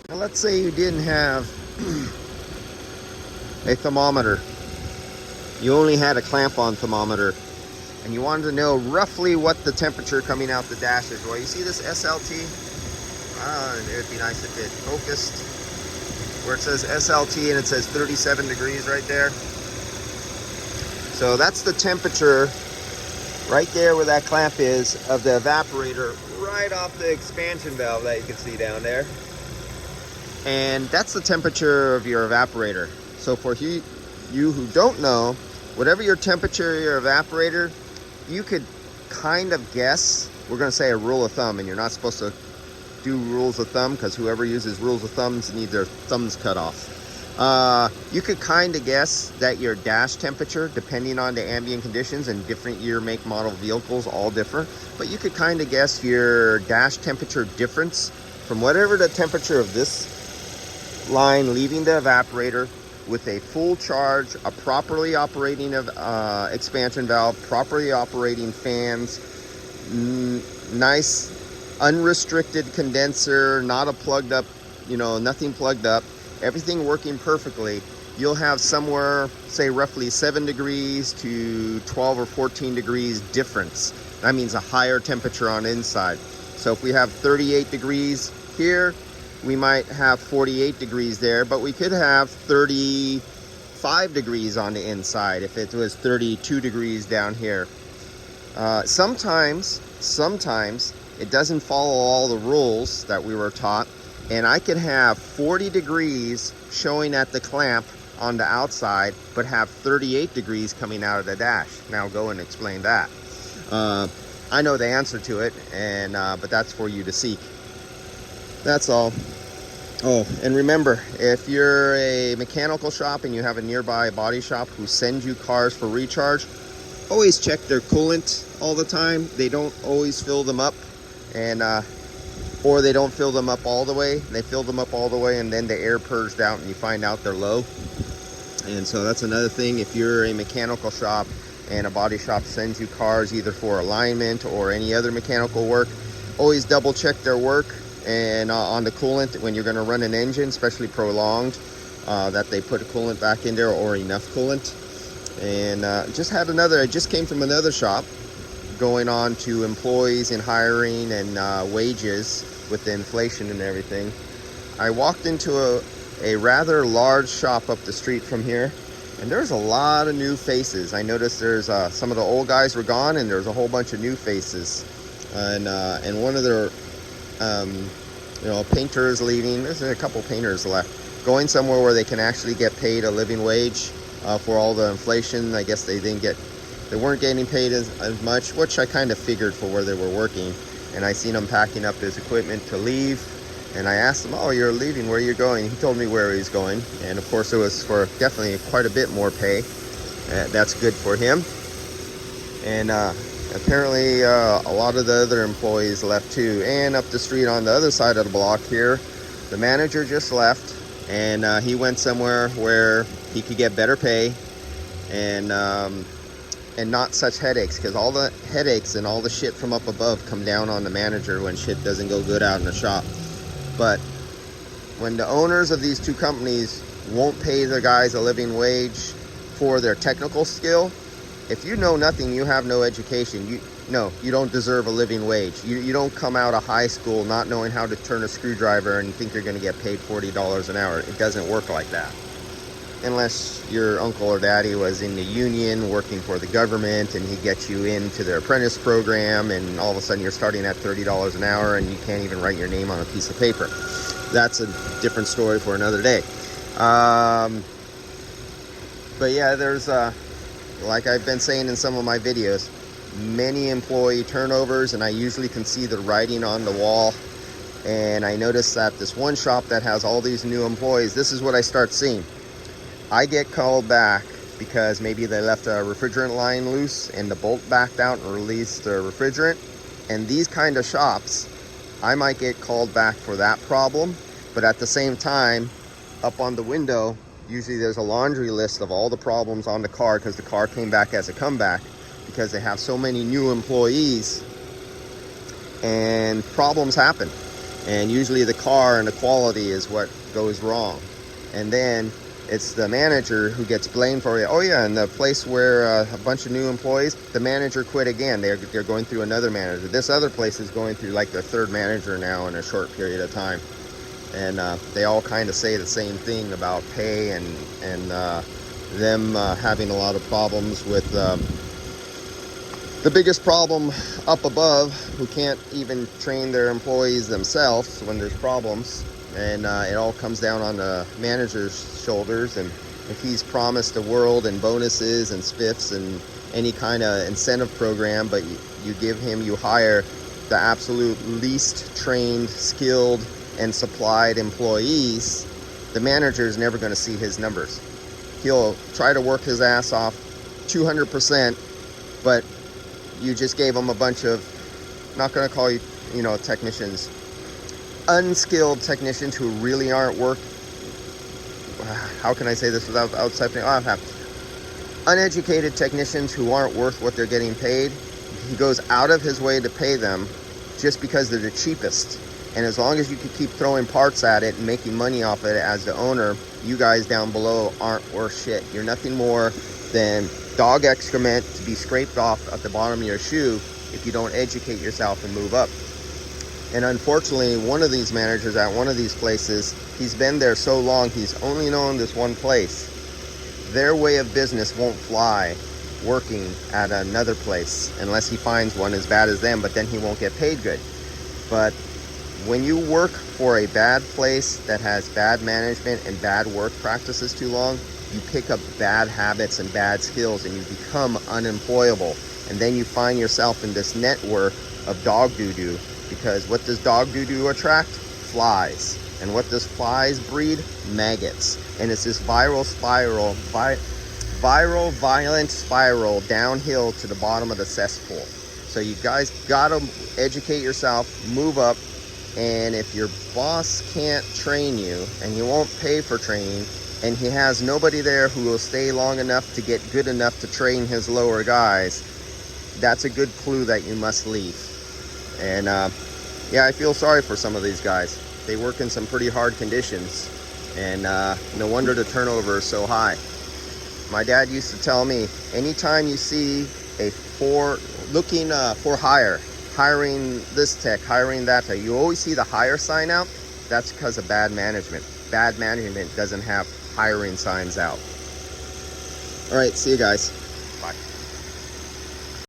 Now let's say you didn't have a thermometer. You only had a clamp-on thermometer, and you wanted to know roughly what the temperature coming out the dash is. Well, you see this SLT? It would be nice if it focused. Where it says SLT and it says 37 degrees right there. So that's the temperature right there where that clamp is of the evaporator, right off the expansion valve that you can see down there. And that's the temperature of your evaporator. So for you who don't know, whatever your temperature of your evaporator, you could kind of guess. We're going to say a rule of thumb, and you're not supposed to do rules of thumb because whoever uses rules of thumbs needs their thumbs cut off. You could kind of guess that your dash temperature, depending on the ambient conditions, and different year, make, model vehicles, all different, but you could kind of guess your dash temperature difference from whatever the temperature of this line leaving the evaporator with a full charge, a properly operating expansion valve, properly operating fans, nice unrestricted condenser, not a plugged up, nothing plugged up, everything working perfectly. You'll have somewhere, say roughly 7 degrees to 12 or 14 degrees difference. That means a higher temperature on inside. So if we have 38 degrees here, we might have 48 degrees there, but we could have 35 degrees on the inside if it was 32 degrees down here. Sometimes it doesn't follow all the rules that we were taught, and I could have 40 degrees showing at the clamp on the outside, but have 38 degrees coming out of the dash. Now go and explain that. I know the answer to it, and but that's for you to seek. That's all. Oh, and remember, if you're a mechanical shop and you have a nearby body shop who sends you cars for recharge, always check their coolant all the time. They don't always fill them up, and or they don't fill them up all the way. They fill them up all the way and then the air purged out and you find out they're low. And so that's another thing. If you're a mechanical shop and a body shop sends you cars either for alignment or any other mechanical work, always double check their work and on the coolant when you're going to run an engine, especially prolonged, that they put coolant back in there or enough coolant. And I just came from another shop going on to employees and hiring and wages with the inflation and everything. I walked into a rather large shop up the street from here, and there's a lot of new faces. I noticed there's some of the old guys were gone, and there's a whole bunch of new faces. And one of their painters leaving. There's a couple painters left, going somewhere where they can actually get paid a living wage for all the inflation. I guess they weren't getting paid as much, which I kind of figured for where they were working. And I seen him packing up his equipment to leave, and I asked him, "Oh, you're leaving, where are you going?" He told me where he's going, and of course it was for definitely quite a bit more pay. That's good for him. And apparently a lot of the other employees left too. And up the street on the other side of the block here, the manager just left, and he went somewhere where he could get better pay and not such headaches, because all the headaches and all the shit from up above come down on the manager when shit doesn't go good out in the shop. But when the owners of these two companies won't pay their guys a living wage for their technical skill, if you know nothing, you have no education, you don't deserve a living wage. You don't come out of high school not knowing how to turn a screwdriver and think you're going to get paid $40 an hour. It doesn't work like that. Unless your uncle or daddy was in the union working for the government and he gets you into their apprentice program, and all of a sudden you're starting at $30 an hour and you can't even write your name on a piece of paper. That's a different story for another day. But yeah, there's like I've been saying in some of my videos, many employee turnovers, and I usually can see the writing on the wall. And I noticed that this one shop that has all these new employees, this is what I start seeing. I get called back because maybe they left a refrigerant line loose and the bolt backed out and released the refrigerant. And these kind of shops, I might get called back for that problem. But at the same time, up on the window, usually there's a laundry list of all the problems on the car, because the car came back as a comeback, because they have so many new employees and problems happen. And usually the car and the quality is what goes wrong. And then it's the manager who gets blamed for it. Oh yeah, and the place where a bunch of new employees, the manager quit again. They're going through another manager. This other place is going through like their third manager now in a short period of time. And they all kind of say the same thing about pay and them having a lot of problems with the biggest problem up above, who can't even train their employees themselves when there's problems. And it all comes down on the manager's shoulders. And if he's promised the world and bonuses and spiffs and any kind of incentive program, but you hire the absolute least trained, skilled, and supplied employees, the manager is never going to see his numbers. He'll try to work his ass off 200%, but you just gave him a bunch of, not going to call you, technicians, unskilled technicians who really aren't how can I say this without stepping uneducated technicians who aren't worth what they're getting paid. He goes out of his way to pay them just because they're the cheapest. And as long as you can keep throwing parts at it and making money off it as the owner, you guys down below aren't worth shit. You're nothing more than dog excrement to be scraped off at the bottom of your shoe if you don't educate yourself and move up. And unfortunately, one of these managers at one of these places, he's been there so long, he's only known this one place. Their way of business won't fly working at another place unless he finds one as bad as them, but then he won't get paid good. But when you work for a bad place that has bad management and bad work practices too long, you pick up bad habits and bad skills and you become unemployable. And then you find yourself in this network of dog doo-doo, because what does dog doo-doo attract? Flies. And what does flies breed? Maggots. And it's this violent spiral downhill to the bottom of the cesspool. So you guys gotta educate yourself, move up. And if your boss can't train you and he won't pay for training, and he has nobody there who will stay long enough to get good enough to train his lower guys, that's a good clue that you must leave. And yeah, I feel sorry for some of these guys. They work in some pretty hard conditions, and no wonder the turnover is so high. My dad used to tell me, anytime you see looking for hire, hiring this tech, hiring that tech, you always see the hire sign out. That's because of bad management. Bad management doesn't have hiring signs out. All right, see you guys.